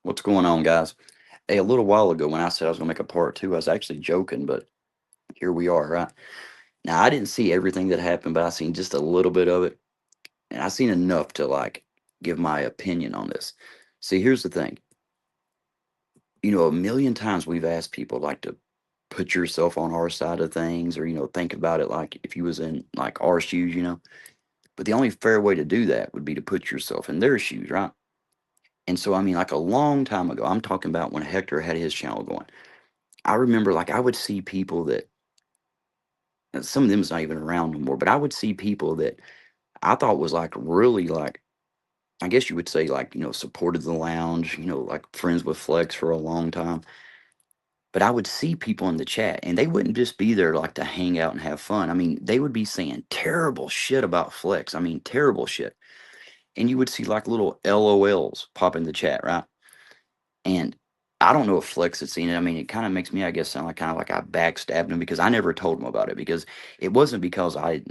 What's going on, guys? Hey, a little while ago when I said I was going to make a part two, I was actually joking, but here we are, right? Now, I didn't see everything that happened, but I seen just a little bit of it, and I seen enough to give my opinion on this. See, here's the thing. A million times we've asked people to put yourself on our side of things, or think about it like if you was in like our shoes. But the only fair way to do that would be to put yourself in their shoes, right? And so, I mean, like a long time ago, I'm talking about when Hector had his channel going. I remember I would see people that and some of them's not even around no more, but I would see people that I thought was really I guess you would say supported the lounge, like friends with Flex for a long time. But I would see people in the chat and they wouldn't just be there to hang out and have fun. I mean, they would be saying terrible shit about Flex. I mean, terrible shit. And you would see little LOLs pop in the chat, right? And I don't know if Flex had seen it. I mean, it kind of makes me, I guess, sound like kind of like I backstabbed him because I never told him about it because it wasn't because I,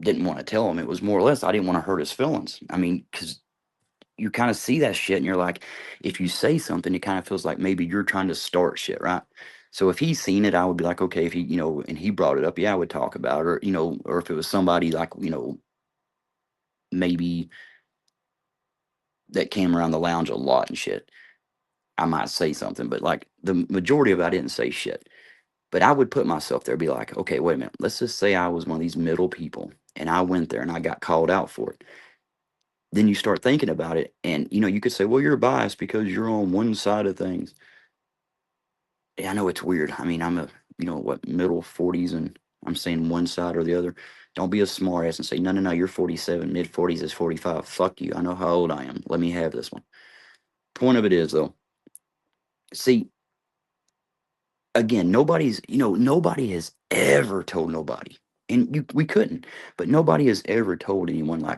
didn't want to tell him. It was more or less I didn't want to hurt his feelings. I mean, because you kind of see that shit and you're like, if you say something, it kind of feels like maybe you're trying to start shit, right? So if he's seen it, I would be like, okay, if he, and he brought it up, yeah, I would talk about it, or, or if it was somebody maybe that came around the lounge a lot and shit, I might say something. But the majority of it, I didn't say shit. But I would put myself there, be like, okay, wait a minute. Let's just say I was one of these middle people and I went there and I got called out for it. Then you start thinking about it, and you could say, well, you're biased because you're on one side of things. Yeah, I know it's weird. I mean, I'm a, what, middle 40s, and I'm saying one side or the other. Don't be a smart ass and say, no, no, no, you're 47. Mid 40s is 45. Fuck you. I know how old I am. Let me have this one. Point of it is, though, see, again, nobody has ever told nobody, and we couldn't, but nobody has ever told anyone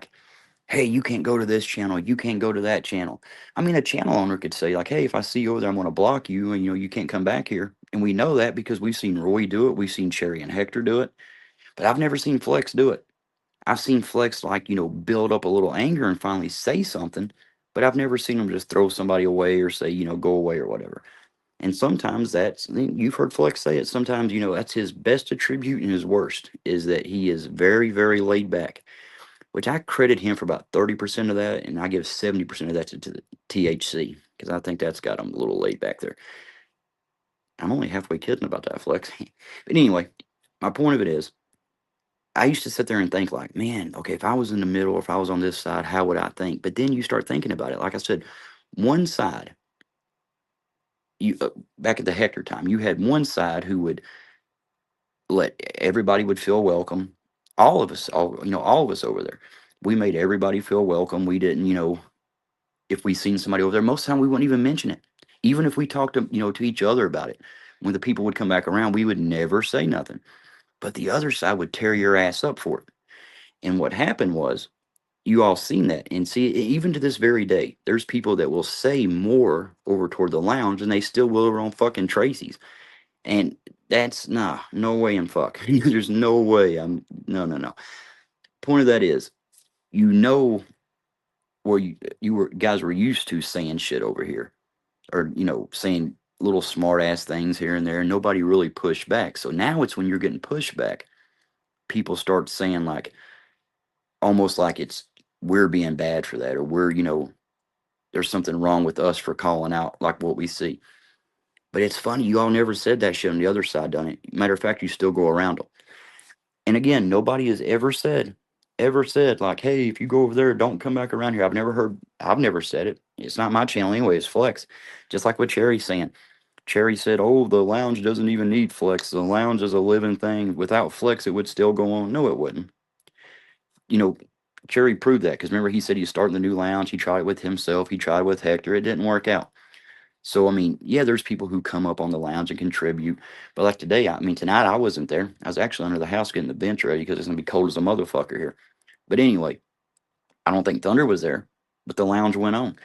hey, you can't go to this channel, you can't go to that channel. I mean, a channel owner could say hey, if I see you over there, I'm going to block you, and you can't come back here. And we know that because we've seen Roy do it, we've seen Cherry and Hector do it, but I've never seen Flex do it. I've seen Flex build up a little anger and finally say something, but I've never seen him just throw somebody away or say go away or whatever. And sometimes you've heard Flex say it. Sometimes, that's his best attribute and his worst is that he is very, very laid back, which I credit him for about 30% of that. And I give 70% of that to the THC because I think that's got him a little laid back there. I'm only halfway kidding about that, Flex. But anyway, my point of it is I used to sit there and think man, okay, if I was in the middle or if I was on this side, how would I think? But then you start thinking about it. Like I said, one side, you back at the Hector time, you had one side who would let everybody would feel welcome. All of us, all of us over there, we made everybody feel welcome. We didn't, if we seen somebody over there, most of the time we wouldn't even mention it. Even if we talked to each other about it, when the people would come back around, we would never say nothing. But the other side would tear your ass up for it. And what happened was, you all seen that and see even to this very day, there's people that will say more over toward the lounge than they still will over on fucking Tracy's. And that's nah, no way in fuck. There's no way. No, no, no. Point of that is, you know where you were guys were used to saying shit over here, or saying little smart ass things here and there, and nobody really pushed back. So now it's when you're getting pushback, people start saying almost like it's we're being bad for that, or we're there's something wrong with us for calling out what we see. But it's funny, you all never said that shit on the other side, done it. Matter of fact, you still go around them. And again, nobody has ever said hey, if you go over there, don't come back around here. I've never said it. It's not my channel anyway, it's Flex. Just like what Cherry's saying. Cherry said, oh, the lounge doesn't even need Flex. The lounge is a living thing. Without Flex, it would still go on. No, it wouldn't. You know, Cherry proved that because remember, he said he's starting the new lounge. He tried it with himself, he tried it with Hector. It didn't work out. So, I mean, yeah, there's people who come up on the lounge and contribute. But like today, I mean, tonight I wasn't there. I was actually under the house getting the bench ready because it's going to be cold as a motherfucker here. But anyway, I don't think Thunder was there, but the lounge went on.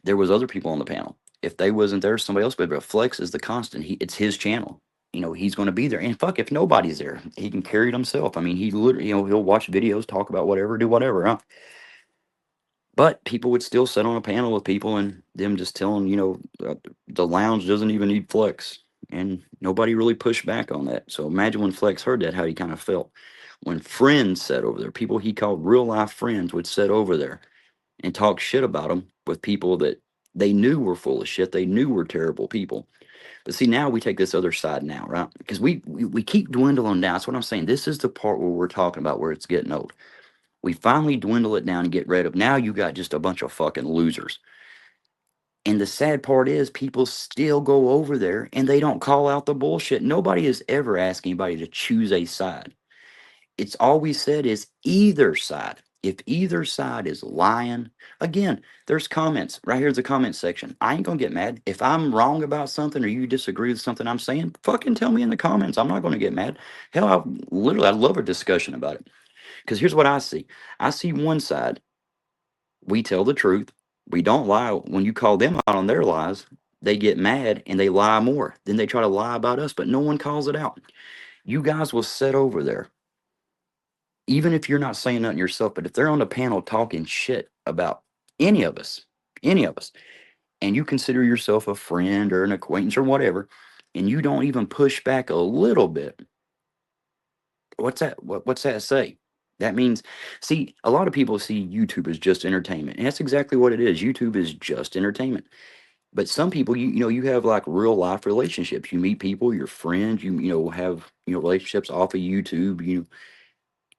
There was other people on the panel. If they wasn't there, somebody else would. But Flex is the constant. It's his channel. He's going to be there. And fuck, if nobody's there, he can carry it himself. I mean, he literally, he'll watch videos, talk about whatever, do whatever. Huh? But people would still sit on a panel with people and them just telling, the lounge doesn't even need Flex. And nobody really pushed back on that. So imagine when Flex heard that, how he kind of felt. When friends sat over there, people he called real life friends would sit over there and talk shit about him with people that they knew were full of shit. They knew were terrible people. But see, now we take this other side now, right? Because we keep dwindling down. That's what I'm saying. This is the part where we're talking about where it's getting old. We finally dwindle it down and get rid of. Now you got just a bunch of fucking losers. And the sad part is people still go over there and they don't call out the bullshit. Nobody has ever asked anybody to choose a side. It's always said is either side. If either side is lying, again, there's comments. Right here's the comment section. I ain't gonna get mad. If I'm wrong about something or you disagree with something I'm saying, fucking tell me in the comments. I'm not gonna get mad. Hell, I love a discussion about it. Because here's what I see. I see one side, we tell the truth. We don't lie. When you call them out on their lies, they get mad and they lie more. Then they try to lie about us, but no one calls it out. You guys will sit over there, even if you're not saying nothing yourself, but if they're on the panel talking shit about any of us, any of us, and you consider yourself a friend or an acquaintance or whatever, and you don't even push back a little bit, what's that? What's that say? That means, see, a lot of people see YouTube as just entertainment, and that's exactly what it is. YouTube is just entertainment. But some people, you have like real life relationships. You meet people, your friends, have relationships off of YouTube.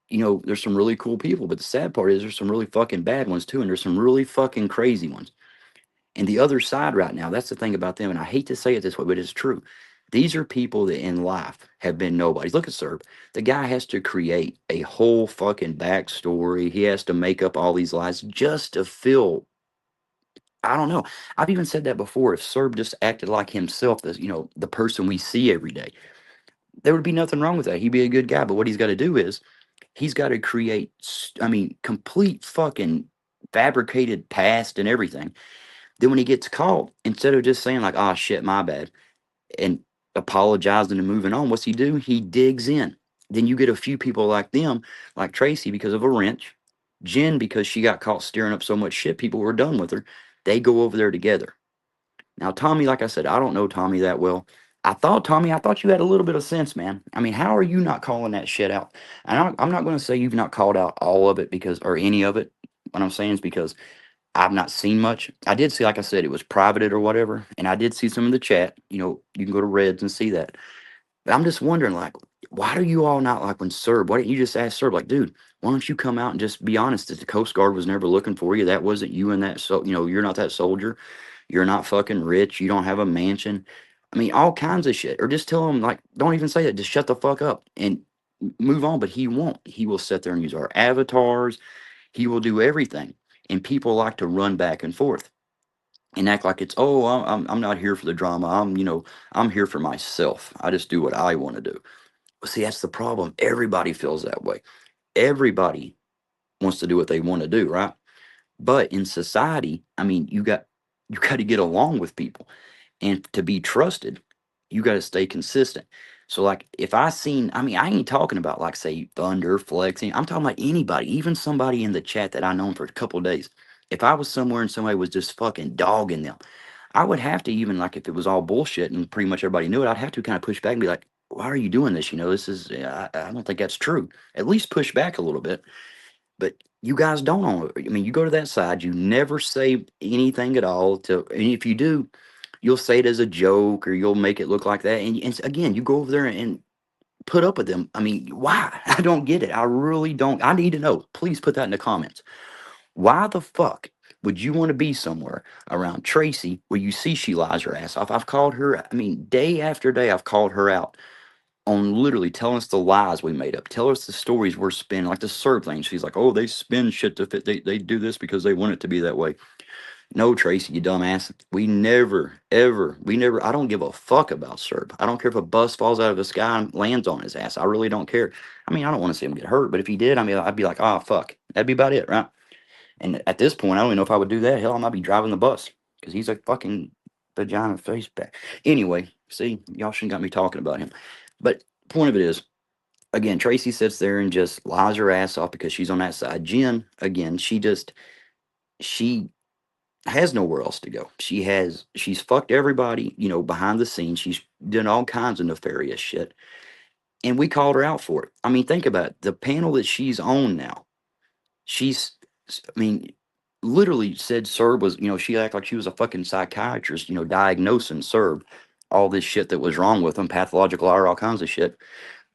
There's some really cool people, but the sad part is there's some really fucking bad ones too, and there's some really fucking crazy ones. And the other side right now, that's the thing about them, and I hate to say it this way, but it's true. These are people that in life have been nobodies. Look at Serb. The guy has to create a whole fucking backstory. He has to make up all these lies just to feel. I don't know. I've even said that before. If Serb just acted like himself, the person we see every day, there would be nothing wrong with that. He'd be a good guy. But what he's got to do is he's got to create, complete fucking fabricated past and everything. Then when he gets caught, instead of just saying like, "Oh shit, my bad," and apologizing and moving on, what's he do? He digs in. Then you get a few people like them, like Tracy because of a wrench, Jen because she got caught stirring up so much shit, people were done with her. They go over there together. Now, Tommy, like I said, I don't know Tommy that well. I thought you had a little bit of sense, man. I mean, how are you not calling that shit out? And I'm not going to say you've not called out all of it or any of it. What I'm saying is because I've not seen much. I did see, like I said, it was privated or whatever. And I did see some of the chat. You can go to Reds and see that. But I'm just wondering, like, why do you all not like when Serb? Why didn't you just ask Serb, like, dude, why don't you come out and just be honest that the Coast Guard was never looking for you? That wasn't you and that. So, you're not that soldier. You're not fucking rich. You don't have a mansion. I mean, all kinds of shit. Or just tell him, like, don't even say that. Just shut the fuck up and move on. But he won't. He will sit there and use our avatars. He will do everything. And people like to run back and forth and act like it's, oh, I'm not here for the drama. I'm here for myself. I just do what I want to do. Well, see, that's the problem. Everybody feels that way. Everybody wants to do what they want to do, right? But in society, I mean, you got to get along with people, and to be trusted, you got to stay consistent. So, like, if I seen, I mean, I ain't talking about like say Thunder flexing. I'm talking about anybody, even somebody in the chat that I known for a couple of days. If I was somewhere and somebody was just fucking dogging them, I would have to even like if it was all bullshit and pretty much everybody knew it, I'd have to kind of push back and be like, "Why are you doing this? This is I don't think that's true." At least push back a little bit. But you guys don't I mean, you go to that side, you never say anything at all and if you do, you'll say it as a joke or you'll make it look like that. And again, you go over there and put up with them. I mean, why? I don't get it. I really don't. I need to know. Please put that in the comments. Why the fuck would you want to be somewhere around Tracy where you see she lies her ass off? I've called her, I mean, day after day, I've called her out on literally telling us the lies we made up, tell us the stories we're spinning, like the Serb thing. She's like, oh, they spin shit to fit. They do this because they want it to be that way. No, Tracy, you dumbass. We never, ever, we never, I don't give a fuck about Serb. I don't care if a bus falls out of the sky and lands on his ass. I really don't care. I mean, I don't want to see him get hurt, but if he did, I mean, I'd be like, oh, fuck. That'd be about it, right? And at this point, I don't even know if I would do that. Hell, I might be driving the bus because he's a fucking vagina face back. Anyway, see, y'all shouldn't got me talking about him. But point of it is, again, Tracy sits there and just lies her ass off because she's on that side. Jen, again, she just she has nowhere else to go. She's fucked everybody, behind the scenes. She's done all kinds of nefarious shit. And we called her out for it. I mean, think about it. The panel that she's on now, she's, I mean, literally said Serb was, she acted like she was a fucking psychiatrist, diagnosing Serb all this shit that was wrong with him, pathological liar, all kinds of shit.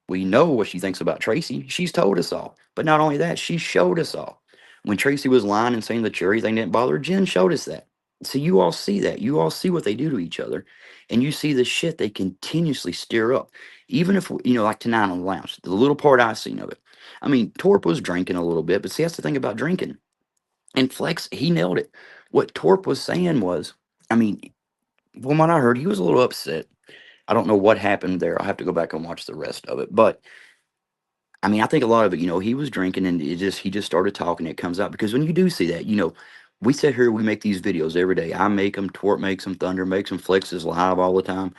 We know what she thinks about Tracy. She's told us all. But not only that, she showed us all. When Tracy was lying and saying the jury thing didn't bother her, Jen showed us that. So you all see that. You all see what they do to each other. And you see the shit they continuously stir up. Even if, like tonight on the lounge, the little part I seen of it. I mean, Torp was drinking a little bit, but see, that's the thing about drinking. And Flex, he nailed it. What Torp was saying was, I mean, from what I heard, he was a little upset. I don't know what happened there. I'll have to go back and watch the rest of it. But I mean, I think a lot of it, he was drinking and he just started talking. It comes out because when you do see that, we sit here, we make these videos every day. I make them, Tort makes them, Thunder makes them, Flexes live all the time.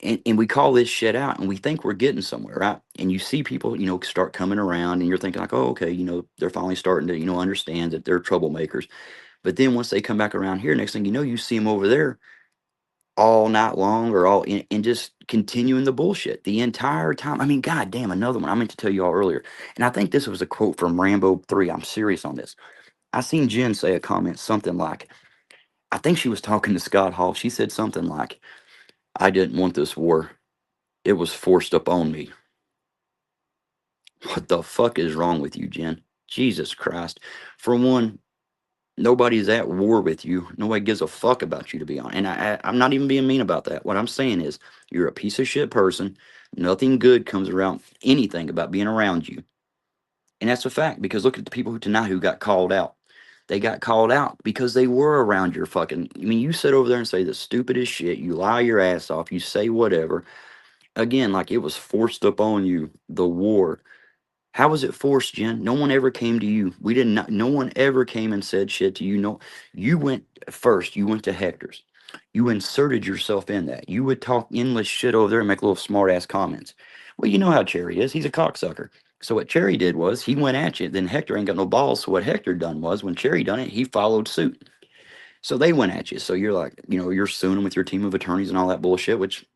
And we call this shit out and we think we're getting somewhere, right? And you see people, start coming around and you're thinking like, oh, okay, they're finally starting to, understand that they're troublemakers. But then once they come back around here, next thing you know, you see them over there all night long or all in, and just continuing the bullshit the entire time. I mean, god damn, another one I meant to tell you all earlier. And I think this was a quote from Rambo 3. I'm serious on this. I seen Jen say a comment, something like, I think she was talking to Scott Hall. She said something like, I didn't want this war. It was forced upon me. What the fuck is wrong with you, Jen? Jesus Christ. For one, nobody's at war with you. Nobody gives a fuck about you, to be honest. And I'm not even being mean about that. What I'm saying is, you're a piece of shit person. Nothing good comes around anything about being around you. And that's a fact because look at the people who tonight who got called out. They got called out because they were around your fucking. I mean, you sit over there and say the stupidest shit. You lie your ass off. You say whatever. Again, like it was forced upon you, the war. How was it forced, Jen? No one ever came to you. We did not. No one ever came and said shit to you. No, you went first. You went to Hector's. You inserted yourself in that. You would talk endless shit over there and make little smart ass comments. Well, you know how Cherry is. He's a cocksucker. So what Cherry did was he went at you. Then Hector ain't got no balls. So what Hector done was when Cherry done it, he followed suit. So they went at you. So you're like, you're suing them with your team of attorneys and all that bullshit. Which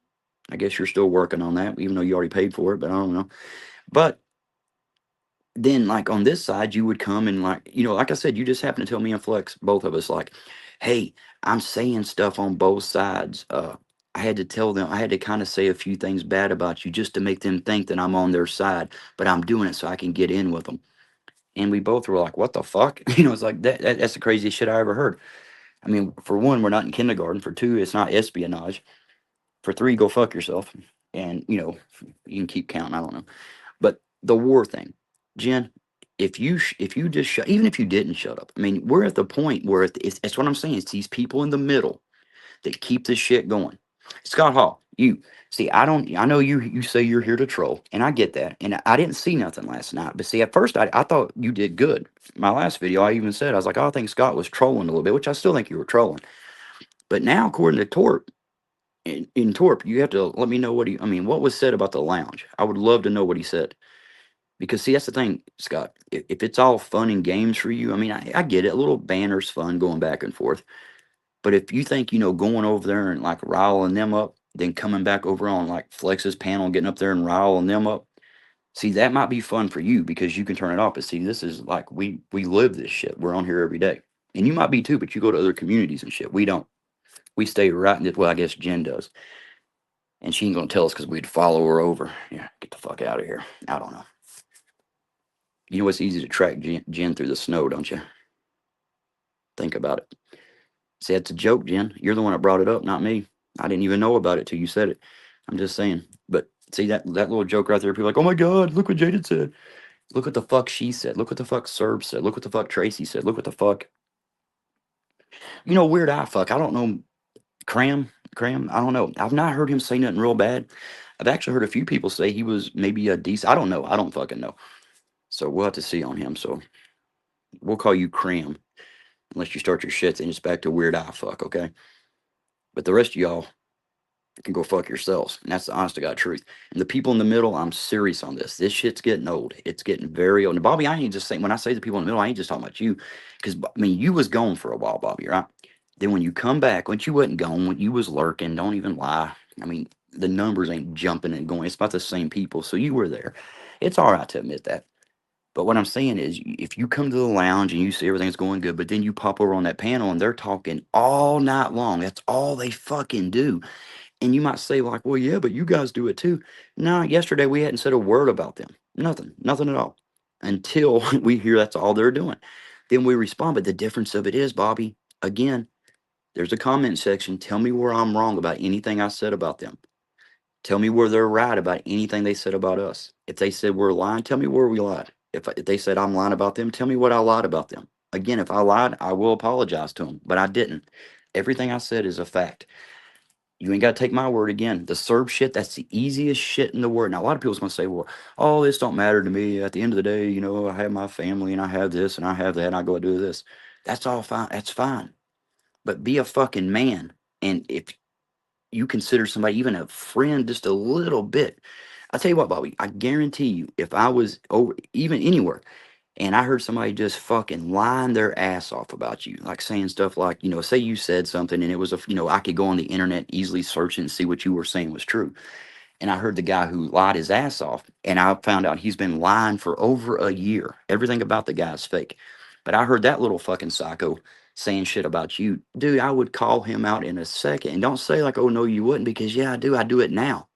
I guess you're still working on that, even though you already paid for it. But I don't know. But then like on this side you would come and like like I said, you just happen to tell me and Flex, both of us, like, hey, I'm saying stuff on both sides. I had to tell them, I had to kind of say a few things bad about you just to make them think that I'm on their side, but I'm doing it so I can get in with them. And we both were like, what the fuck? It's like that's the craziest shit I ever heard. I mean, for one, we're not in kindergarten. For two, it's not espionage. For three, go fuck yourself. And you can keep counting, I don't know. But the war thing, Jen, if you just shut, even if you didn't shut up, I mean, we're at the point where it's what I'm saying. It's these people in the middle that keep this shit going. Scott Hall, you see, I know you say you're here to troll, and I get that. And I didn't see nothing last night, but see, at first I thought you did good. My last video, I even said I was like, oh, I think Scott was trolling a little bit, which I still think you were trolling. But now, according to Torp, in Torp, you have to let me know I mean, what was said about the lounge. I would love to know what he said. Because see, that's the thing, Scott. If it's all fun and games for you, I mean, I get it. A little banner's fun going back and forth. But if you think, going over there and like riling them up, then coming back over on like Flex's panel, getting up there and riling them up, see, that might be fun for you because you can turn it off. But see, this is like we live this shit. We're on here every day. And you might be too, but you go to other communities and shit. We don't. We stay right in it. Well, I guess Jen does. And she ain't gonna tell us because we'd follow her over. Yeah, get the fuck out of here. I don't know. You know it's easy to track Jen through the snow, don't you? Think about it. See, it's a joke, Jen. You're the one that brought it up, not me. I didn't even know about it till you said it. I'm just saying. But see that little joke right there. People are like, oh my god, look what Jaded said. Look what the fuck she said. Look what the fuck Serb said. Look what the fuck Tracy said. Look what the fuck. Weird Eye fuck. I don't know. Cram. I don't know. I've not heard him say nothing real bad. I've actually heard a few people say he was maybe a decent. I don't know. I don't fucking know. So we'll have to see on him. So we'll call you Cram. Unless you start your shits and it's back to Weird Eye fuck, okay? But the rest of y'all, can go fuck yourselves. And that's the honest to God truth. And the people in the middle, I'm serious on this. This shit's getting old. It's getting very old. And Bobby, I ain't just saying, when I say the people in the middle, I ain't just talking about you. Because, I mean, you was gone for a while, Bobby, right? Then when you come back, once you wasn't gone, when you was lurking, don't even lie. I mean, the numbers ain't jumping and going. It's about the same people. So you were there. It's all right to admit that. But what I'm saying is, if you come to the lounge and you see everything's going good, but then you pop over on that panel and they're talking all night long, that's all they fucking do. And you might say, like, well, yeah, but you guys do it too. No, yesterday we hadn't said a word about them. Nothing, nothing at all. Until we hear that's all they're doing. Then we respond. But the difference of it is, Bobby, again, there's a comment section. Tell me where I'm wrong about anything I said about them. Tell me where they're right about anything they said about us. If they said we're lying, tell me where we lied. If they said I'm lying about them, tell me what I lied about them. Again, if I lied, I will apologize to them, but I didn't. Everything I said is a fact. You ain't got to take my word again. The Serb shit, that's the easiest shit in the world. Now, a lot of people's going to say, well, oh, this don't matter to me. At the end of the day, you know, I have my family and I have this and I have that and I go do this. That's all fine. That's fine. But be a fucking man. And if you consider somebody, even a friend, just a little bit, I tell you what, Bobby, I guarantee you, if I was over, even anywhere, and I heard somebody just fucking lying their ass off about you, like saying stuff like, you know, say you said something and it was you know, I could go on the internet, easily search it and see what you were saying was true. And I heard the guy who lied his ass off, and I found out he's been lying for over a year. Everything about the guy's fake. But I heard that little fucking psycho saying shit about you. Dude, I would call him out in a second. And don't say like, oh no, you wouldn't, because yeah, I do. I do it now.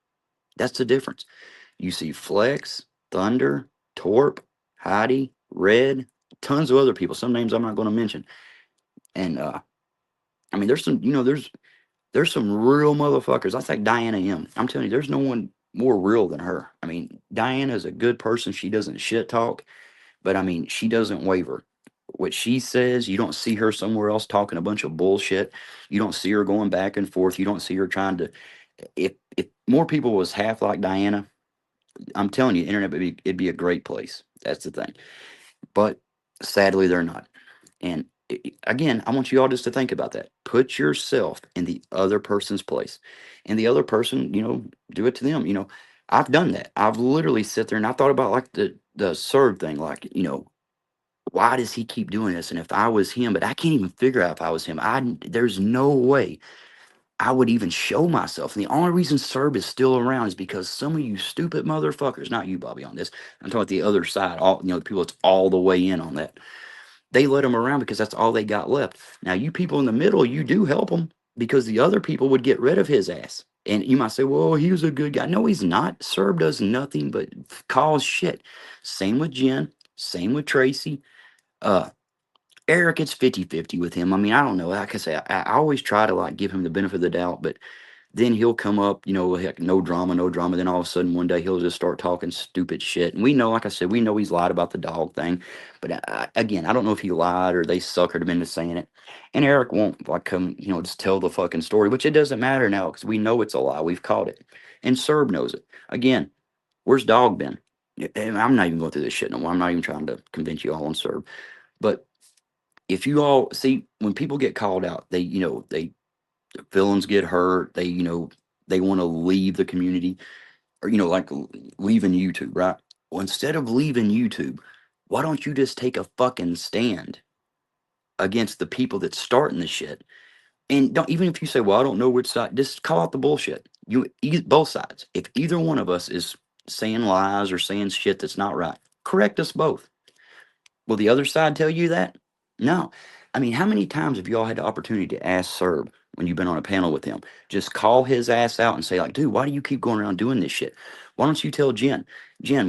That's the difference. You see Flex, Thunder, Torp, Heidi, Red, tons of other people. Some names I'm not going to mention. And I mean, there's some, you know, there's some real motherfuckers. I think Diana M. I'm telling you, there's no one more real than her. I mean, Diana is a good person. She doesn't shit talk, but I mean, she doesn't waver. What she says, you don't see her somewhere else talking a bunch of bullshit. You don't see her going back and forth. You don't see her trying to. If more people was half like Diana, I'm telling you, internet would be it'd be a great place. That's the thing. But sadly, they're not. And again, I want you all just to think about that. Put yourself in the other person's place. And the other person, you know, do it to them. You know, I've done that. I've literally sit there and I thought about like the serve thing, like, you know, why does he keep doing this? And if I was him, but I can't even figure out if I was him. There's no way I would even show myself. And the only reason Serb is still around is because some of you stupid motherfuckers, not you, Bobby, on this. I'm talking about the other side, all, you know, the people that's all the way in on that. They let him around because that's all they got left. Now, you people in the middle, you do help him because the other people would get rid of his ass. And you might say, well, he was a good guy. No, he's not. Serb does nothing but cause shit. Same with Jen. Same with Tracy. Uh, Eric, it's 50-50 with him. I mean, I don't know. Like I say, I always try to like give him the benefit of the doubt, but then he'll come up, you know, heck, no drama, no drama. Then all of a sudden one day he'll just start talking stupid shit. And we know, like I said, we know he's lied about the dog thing. But again, I don't know if he lied or they suckered him into saying it. And Eric won't like come, you know, just tell the fucking story, which it doesn't matter now because we know it's a lie. We've caught it. And Serb knows it. Again, where's Dog been? And I'm not even going through this shit no more. I'm not even trying to convince you all on Serb. But if you all see when people get called out, they, you know, they villains get hurt. They, you know, they want to leave the community or, you know, like leaving YouTube, right? Well, instead of leaving YouTube, why don't you just take a fucking stand against the people that's starting the shit? And don't, even if you say, well, I don't know which side, just call out the bullshit. Both sides. If either one of us is saying lies or saying shit that's not right, correct us both. Will the other side tell you that? No. I mean, how many times have you all had the opportunity to ask Serb when you've been on a panel with him? Just call his ass out and say, like, dude, why do you keep going around doing this shit? Why don't you tell Jen,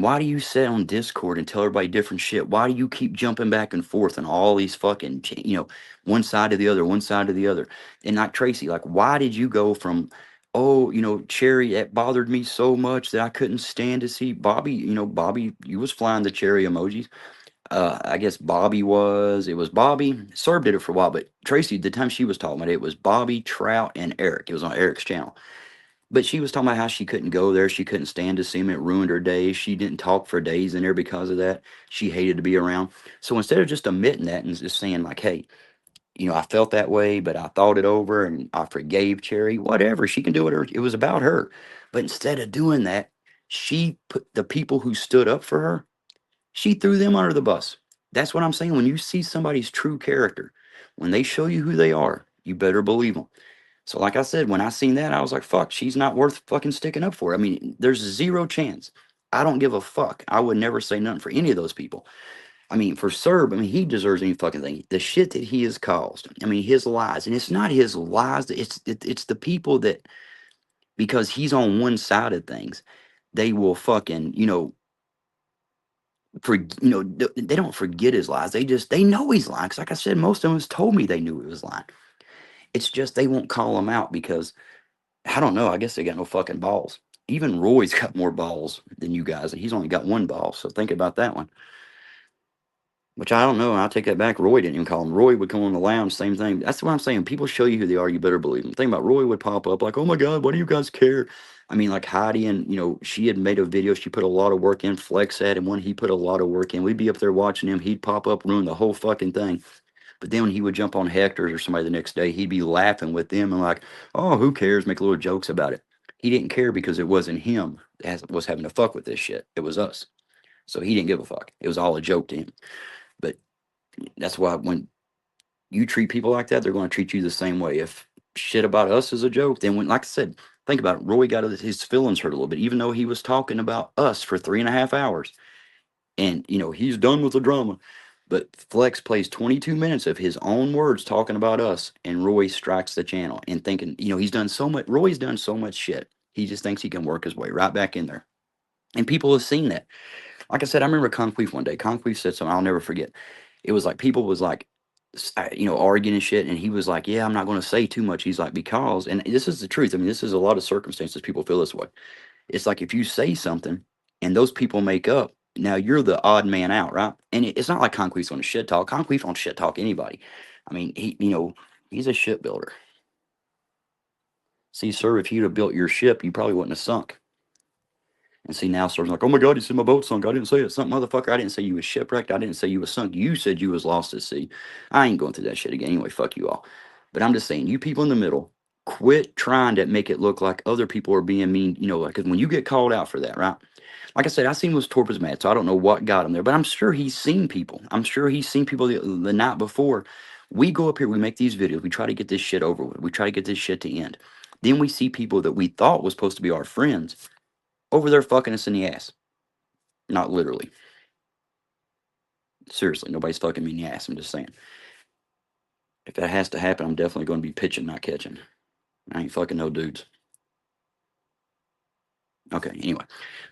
why do you sit on Discord and tell everybody different shit? Why do you keep jumping back and forth on all these fucking, you know, one side to the other, one side to the other? And like Tracy, like, why did you go from, oh, you know, Cherry, it bothered me so much that I couldn't stand to see Bobby, you know, Bobby, you was flying the cherry emojis. I guess it was Bobby. Serb did it for a while, but Tracy, the time she was talking about it, it was Bobby, Trout, and Eric. It was on Eric's channel. But she was talking about how she couldn't go there. She couldn't stand to see him. It ruined her day. She didn't talk for days in there because of that. She hated to be around. So instead of just admitting that and just saying, like, hey, I felt that way, but I thought it over and I forgave Cherry. Whatever. She can do whatever. It was about her. But instead of doing that, she put the people who stood up for her, she threw them under the bus. That's what I'm saying. When you see somebody's true character, when they show you who they are, you better believe them. So, like I said, when I seen that, I was like, fuck, she's not worth fucking sticking up for. I mean, there's zero chance. I don't give a fuck. I would never say nothing for any of those people. I mean, for Serb, I mean, he deserves any fucking thing. The shit that he has caused. I mean, his lies, and it's not his lies. It's the people that, because he's on one side of things, they will fucking they don't forget his lies. They know he's lying. Because like I said, most of them has told me they knew he was lying. It's just they won't call him out because I don't know. I guess they got no fucking balls. Even Roy's got more balls than you guys, and he's only got one ball. So think about that one. Which I don't know. I'll take that back. Roy didn't even call him. Roy would come on the lounge, same thing. That's what I'm saying. People show you who they are, you better believe them. Think about Roy would pop up like, oh my God, why do you guys care? I mean, like Heidi, and she had made a video. She put a lot of work in. Flex had, and when he put a lot of work in, we'd be up there watching him. He'd pop up, ruin the whole fucking thing. But then when he would jump on Hector's or somebody the next day, he'd be laughing with them and like, oh, who cares? Make little jokes about it. He didn't care because it wasn't him that was having to fuck with this shit. It was us. So he didn't give a fuck. It was all a joke to him. But that's why when you treat people like that, they're going to treat you the same way. If shit about us is a joke, then when, like I said, think about it. Roy got his feelings hurt a little bit, even though he was talking about us for 3.5 hours. And, he's done with the drama. But Flex plays 22 minutes of his own words talking about us, and Roy strikes the channel and thinking, he's done so much. Roy's done so much shit. He just thinks he can work his way right back in there. And people have seen that. Like I said, I remember Conqueef one day. Conqueef said something I'll never forget. It was like people was like, arguing and shit, and he was like, "Yeah, I'm not going to say too much." He's like, "Because," and this is the truth. I mean, this is a lot of circumstances people feel this way. It's like if you say something, and those people make up, now you're the odd man out, right? And it's not like Conqueef's going to shit talk. Conqueef don't shit talk anybody. I mean, he's a shipbuilder. See, sir, if he'd have built your ship, you probably wouldn't have sunk. And see, now Sir's like, oh my God, you said my boat sunk. I didn't say it sunk, motherfucker. I didn't say you was shipwrecked. I didn't say you was sunk. You said you was lost at sea. I ain't going through that shit again. Anyway, fuck you all. But I'm just saying, you people in the middle, quit trying to make it look like other people are being mean, because when you get called out for that, right? Like I said, I seen was Torp mad, so I don't know what got him there, but I'm sure he's seen people. I'm sure he's seen people the night before. We go up here, we make these videos, we try to get this shit over with. We try to get this shit to end. Then we see people that we thought was supposed to be our friends over there fucking us in the ass. Not literally. Seriously, nobody's fucking me in the ass. I'm just saying. If that has to happen, I'm definitely going to be pitching, not catching. I ain't fucking no dudes. Okay, anyway.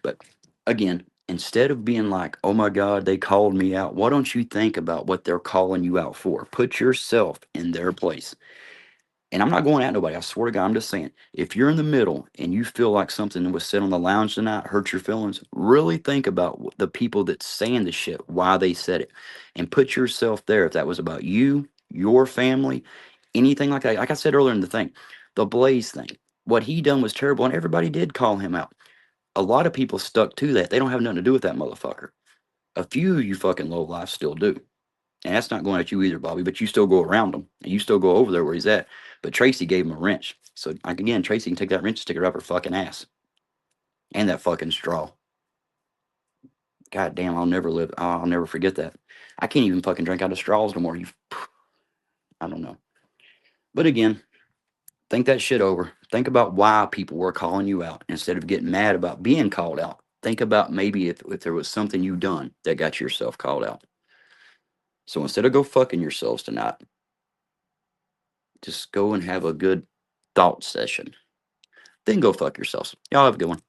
But again, instead of being like, oh my God, they called me out, why don't you think about what they're calling you out for? Put yourself in their place. And I'm not going at nobody. I swear to God, I'm just saying, if you're in the middle and you feel like something that was said on the lounge tonight hurt your feelings, really think about the people that's saying the shit, why they said it, and put yourself there. If that was about you, your family, anything like that. Like I said earlier in the thing, the Blaze thing, what he done was terrible, and everybody did call him out. A lot of people stuck to that. They don't have nothing to do with that motherfucker. A few of you fucking low life still do. And that's not going at you either, Bobby, but you still go around him and you still go over there where he's at. But Tracy gave him a wrench. So, like, again, Tracy can take that wrench and stick it up her fucking ass. And that fucking straw. God damn, I'll never forget that. I can't even fucking drink out of straws no more. I don't know. But again, think that shit over. Think about why people were calling you out instead of getting mad about being called out. Think about maybe if there was something you done that got yourself called out. So instead of go fucking yourselves tonight, just go and have a good thought session. Then go fuck yourselves. Y'all have a good one.